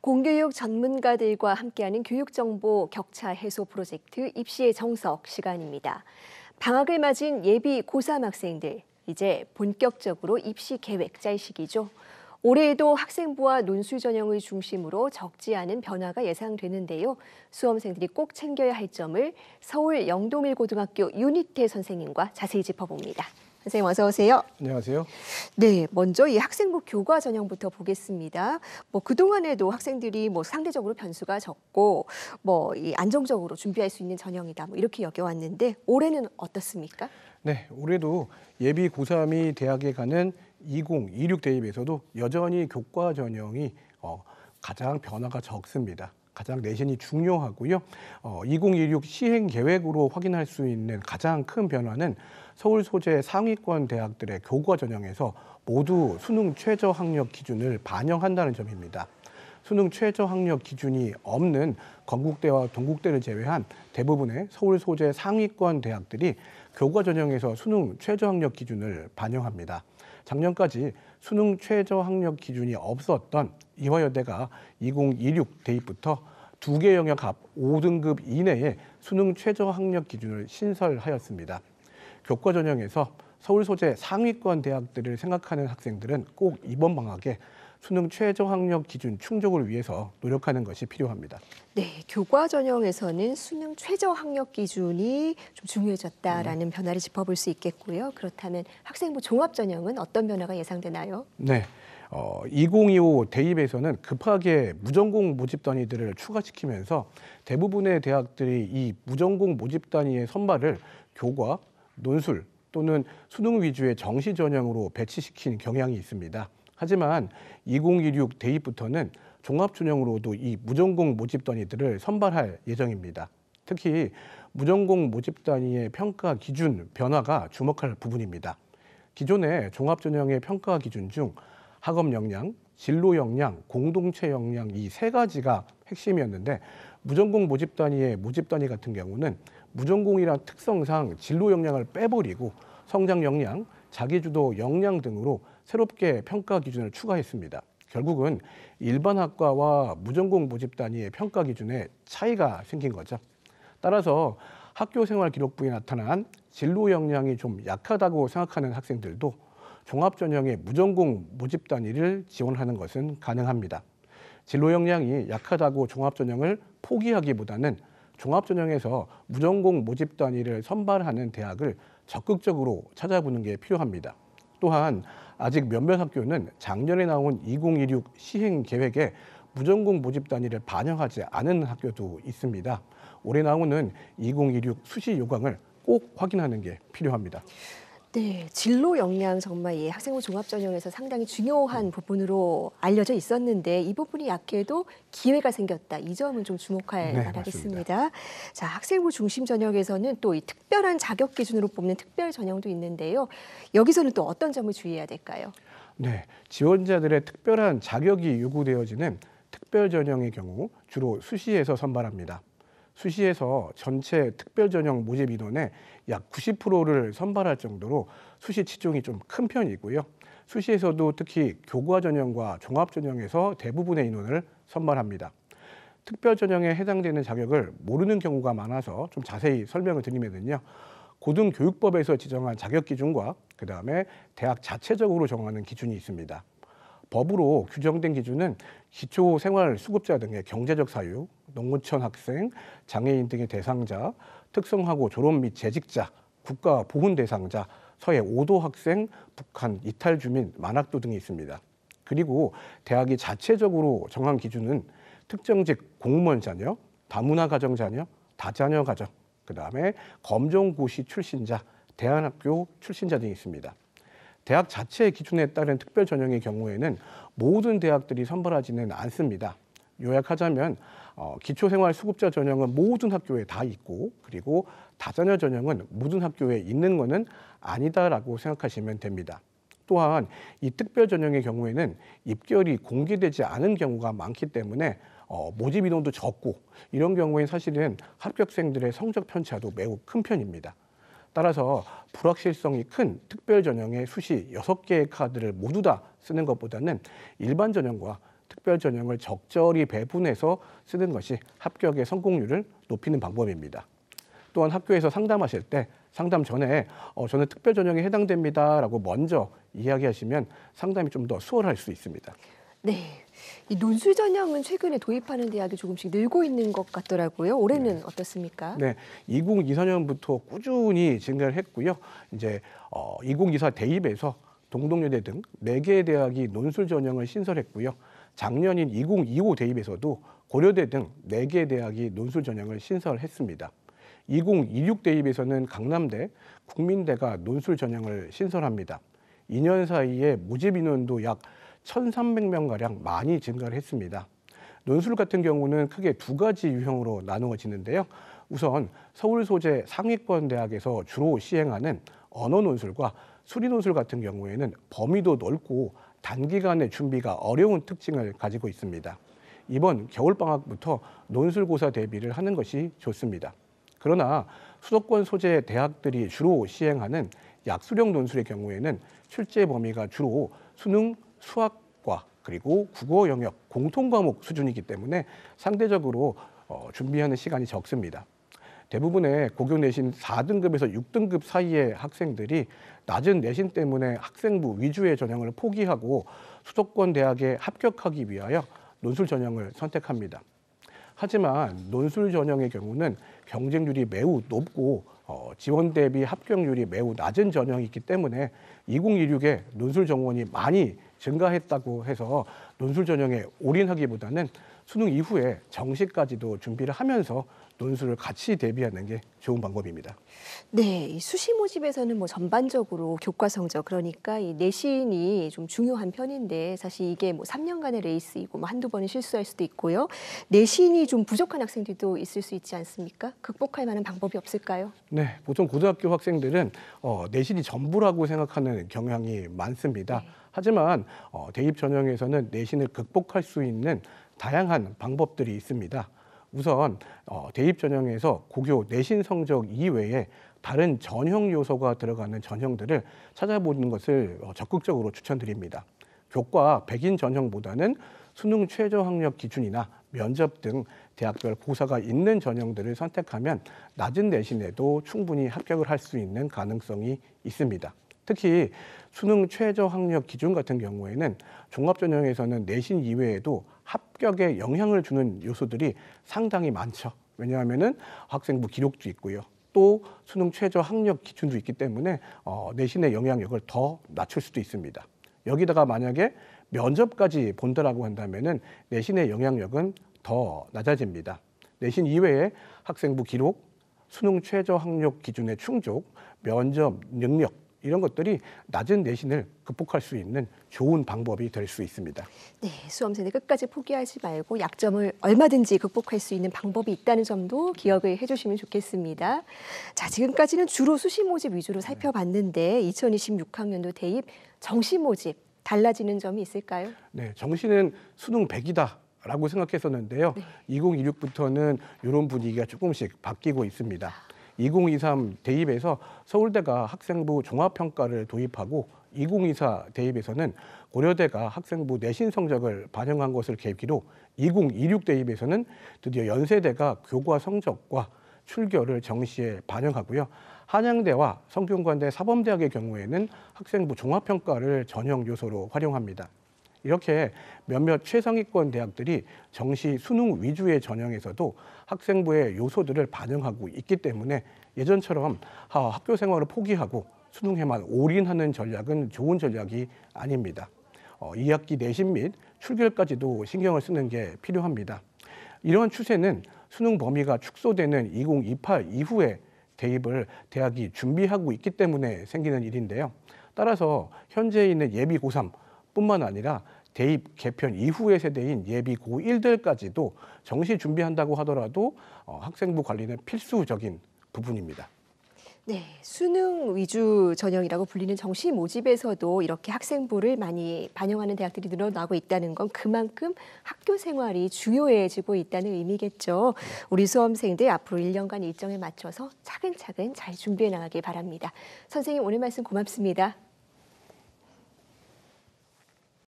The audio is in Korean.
공교육 전문가들과 함께하는 교육정보 격차 해소 프로젝트 입시의 정석 시간입니다. 방학을 맞은 예비 고3 학생들, 이제 본격적으로 입시 계획 짤 시기죠. 올해에도 학생부와 논술 전형을 중심으로 적지 않은 변화가 예상되는데요. 수험생들이 꼭 챙겨야 할 점을 서울 영동일고등학교 윤희태 선생님과 자세히 짚어봅니다. 선생님 어서 오세요. 안녕하세요. 네, 먼저 이 학생부 교과 전형부터 보겠습니다. 그동안에도 학생들이 상대적으로 변수가 적고 이 안정적으로 준비할 수 있는 전형이다. 이렇게 여겨왔는데 올해는 어떻습니까? 네, 올해도 예비 고3이 대학에 가는 2026 대입에서도 여전히 교과 전형이 가장 변화가 적습니다. 가장 내신이 중요하고요. 2026 시행 계획으로 확인할 수 있는 가장 큰 변화는 서울 소재 상위권 대학들의 교과 전형에서 모두 수능 최저 학력 기준을 반영한다는 점입니다. 수능 최저 학력 기준이 없는 건국대와 동국대를 제외한 대부분의 서울 소재 상위권 대학들이 교과 전형에서 수능 최저 학력 기준을 반영합니다. 작년까지 수능 최저 학력 기준이 없었던 이화여대가 2026 대입부터 2개 영역 합 5등급 이내에 수능 최저 학력 기준을 신설하였습니다. 교과 전형에서 서울 소재 상위권 대학들을 생각하는 학생들은 꼭 이번 방학에 수능 최저 학력 기준 충족을 위해서 노력하는 것이 필요합니다. 네, 교과 전형에서는 수능 최저 학력 기준이 좀 중요해졌다라는 변화를 짚어볼 수 있겠고요. 그렇다면 학생부 종합 전형은 어떤 변화가 예상되나요? 네, 2025 대입에서는 급하게 무전공 모집 단위들을 추가시키면서 대부분의 대학들이 이 무전공 모집 단위의 선발을 교과, 논술 또는 수능 위주의 정시 전형으로 배치시킨 경향이 있습니다. 하지만 2026 대입부터는 종합 전형으로도 이 무전공 모집 단위들을 선발할 예정입니다. 특히 무전공 모집 단위의 평가 기준 변화가 주목할 부분입니다. 기존의 종합 전형의 평가 기준 중 학업 역량, 진로 역량, 공동체 역량 이 세 가지가 핵심이었는데 무전공 모집 단위의 모집 단위 같은 경우는 무전공이란 특성상 진로 역량을 빼버리고 성장 역량, 자기주도 역량 등으로 새롭게 평가 기준을 추가했습니다. 결국은 일반 학과와 무전공 모집 단위의 평가 기준에 차이가 생긴 거죠. 따라서 학교 생활 기록부에 나타난 진로 역량이 좀 약하다고 생각하는 학생들도 종합 전형의 무전공 모집 단위를 지원하는 것은 가능합니다. 진로 역량이 약하다고 종합 전형을 포기하기보다는 종합 전형에서 무전공 모집 단위를 선발하는 대학을 적극적으로 찾아보는 게 필요합니다. 또한 아직 몇몇 학교는 작년에 나온 2026 시행 계획에 무전공 모집 단위를 반영하지 않은 학교도 있습니다. 올해 나오는 2026 수시 요강을 꼭 확인하는 게 필요합니다. 네, 진로 역량 정말 이 학생부 종합 전형에서 상당히 중요한 부분으로 알려져 있었는데 이 부분이 약해도 기회가 생겼다. 이 점은 좀 주목할 만하겠습니다. 자, 학생부 중심 전형에서는 또 이 특별한 자격 기준으로 뽑는 특별 전형도 있는데요. 여기서는 또 어떤 점을 주의해야 될까요? 네, 지원자들의 특별한 자격이 요구되어지는 특별 전형의 경우 주로 수시에서 선발합니다. 수시에서 전체 특별 전형 모집 인원의 약 90%를 선발할 정도로 수시 치중이 좀 큰 편이고요. 수시에서도 특히 교과 전형과 종합 전형에서 대부분의 인원을 선발합니다. 특별 전형에 해당되는 자격을 모르는 경우가 많아서 좀 자세히 설명을 드리면요. 고등교육법에서 지정한 자격 기준과 그다음에 대학 자체적으로 정하는 기준이 있습니다. 법으로 규정된 기준은 기초생활수급자 등의 경제적 사유, 농어촌 학생, 장애인 등의 대상자, 특성화고 졸업 및 재직자, 국가보훈 대상자, 서해 5도 학생, 북한 이탈 주민, 만학도 등이 있습니다. 그리고 대학이 자체적으로 정한 기준은 특정직 공무원 자녀, 다문화 가정 자녀, 다자녀 가정, 그다음에 검정고시 출신자, 대안학교 출신자 등이 있습니다. 대학 자체의 기준에 따른 특별 전형의 경우에는 모든 대학들이 선발하지는 않습니다. 요약하자면 기초생활수급자 전형은 모든 학교에 다 있고 그리고 다자녀 전형은 모든 학교에 있는 것은 아니다라고 생각하시면 됩니다. 또한 이 특별 전형의 경우에는 입결이 공개되지 않은 경우가 많기 때문에 모집 인원도 적고 이런 경우에는 사실은 합격생들의 성적 편차도 매우 큰 편입니다. 따라서 불확실성이 큰 특별 전형의 수시 6개의 카드를 모두 다 쓰는 것보다는 일반 전형과 특별 전형을 적절히 배분해서 쓰는 것이 합격의 성공률을 높이는 방법입니다. 또한 학교에서 상담하실 때 상담 전에 저는 특별 전형에 해당됩니다라고 먼저 이야기하시면 상담이 좀 더 수월할 수 있습니다. 네, 이 논술 전형은 최근에 도입하는 대학이 조금씩 늘고 있는 것 같더라고요. 올해는 어떻습니까? 네, 2024년부터 꾸준히 증가를 했고요. 이제 2024 대입에서 동덕여대 등 4개의 대학이 논술 전형을 신설했고요. 작년인 2025 대입에서도 고려대 등 4개의 대학이 논술 전형을 신설했습니다. 2026 대입에서는 강남대, 국민대가 논술 전형을 신설합니다. 2년 사이에 모집 인원도 약 1,300명가량 많이 증가를 했습니다. 논술 같은 경우는 크게 2가지 유형으로 나누어지는데요. 우선 서울 소재 상위권 대학에서 주로 시행하는 언어 논술과 수리 논술 같은 경우에는 범위도 넓고 단기간에 준비가 어려운 특징을 가지고 있습니다. 이번 겨울방학부터 논술고사 대비를 하는 것이 좋습니다. 그러나 수도권 소재 대학들이 주로 시행하는 약수령 논술의 경우에는 출제 범위가 주로 수능, 수학과 그리고 국어 영역 공통 과목 수준이기 때문에 상대적으로 준비하는 시간이 적습니다. 대부분의 고교 내신 4등급에서 6등급 사이의 학생들이 낮은 내신 때문에 학생부 위주의 전형을 포기하고 수도권 대학에 합격하기 위하여 논술 전형을 선택합니다. 하지만 논술 전형의 경우는 경쟁률이 매우 높고 지원 대비 합격률이 매우 낮은 전형이기 때문에 2026에 논술 정원이 많이 증가했다고 해서 논술 전형에 올인하기보다는 수능 이후에 정시까지도 준비를 하면서 논술을 같이 대비하는 게 좋은 방법입니다. 네, 이 수시 모집에서는 뭐 전반적으로 교과 성적, 그러니까 이 내신이 좀 중요한 편인데 사실 이게 뭐 3년간의 레이스이고 뭐 한두 번은 실수할 수도 있고요. 내신이 좀 부족한 학생들도 있을 수 있지 않습니까? 극복할 만한 방법이 없을까요? 네, 보통 고등학교 학생들은 내신이 전부라고 생각하는 경향이 많습니다. 네. 하지만 대입 전형에서는 내신을 극복할 수 있는 다양한 방법들이 있습니다. 우선 대입 전형에서 고교 내신 성적 이외에 다른 전형 요소가 들어가는 전형들을 찾아보는 것을 적극적으로 추천드립니다. 교과 백인 전형보다는 수능 최저 학력 기준이나 면접 등 대학별 고사가 있는 전형들을 선택하면 낮은 내신에도 충분히 합격을 할 수 있는 가능성이 있습니다. 특히 수능 최저 학력 기준 같은 경우에는 종합전형에서는 내신 이외에도 합격에 영향을 주는 요소들이 상당히 많죠. 왜냐하면은 학생부 기록도 있고요. 또 수능 최저 학력 기준도 있기 때문에 내신의 영향력을 더 낮출 수도 있습니다. 여기다가 만약에 면접까지 본다라고 한다면은 내신의 영향력은 더 낮아집니다. 내신 이외에 학생부 기록, 수능 최저 학력 기준의 충족, 면접 능력 이런 것들이 낮은 내신을 극복할 수 있는 좋은 방법이 될 수 있습니다. 네, 수험생들 끝까지 포기하지 말고 약점을 얼마든지 극복할 수 있는 방법이 있다는 점도 기억을 해주시면 좋겠습니다. 자, 지금까지는 주로 수시 모집 위주로 살펴봤는데 2026학년도 대입 정시 모집 달라지는 점이 있을까요? 네, 정시는 수능 100이다라고 생각했었는데요. 네. 2026부터는 이런 분위기가 조금씩 바뀌고 있습니다. 2023 대입에서 서울대가 학생부 종합평가를 도입하고 2024 대입에서는 고려대가 학생부 내신 성적을 반영한 것을 계기로 2026 대입에서는 드디어 연세대가 교과 성적과 출결을 정시에 반영하고요. 한양대와 성균관대 사범대학의 경우에는 학생부 종합평가를 전형 요소로 활용합니다. 이렇게 몇몇 최상위권 대학들이 정시 수능 위주의 전형에서도 학생부의 요소들을 반영하고 있기 때문에 예전처럼 학교 생활을 포기하고 수능에만 올인하는 전략은 좋은 전략이 아닙니다. 2학기 내신 및 출결까지도 신경을 쓰는 게 필요합니다. 이러한 추세는 수능 범위가 축소되는 2028 이후에 대입을 대학이 준비하고 있기 때문에 생기는 일인데요. 따라서 현재 있는 예비 고3뿐만 아니라 대입 개편 이후의 세대인 예비 고1들까지도 정시 준비한다고 하더라도 학생부 관리는 필수적인 부분입니다. 네, 수능 위주 전형이라고 불리는 정시 모집에서도 이렇게 학생부를 많이 반영하는 대학들이 늘어나고 있다는 건 그만큼 학교 생활이 중요해지고 있다는 의미겠죠. 우리 수험생들 앞으로 1년간 일정에 맞춰서 차근차근 잘 준비해 나가길 바랍니다. 선생님, 오늘 말씀 고맙습니다.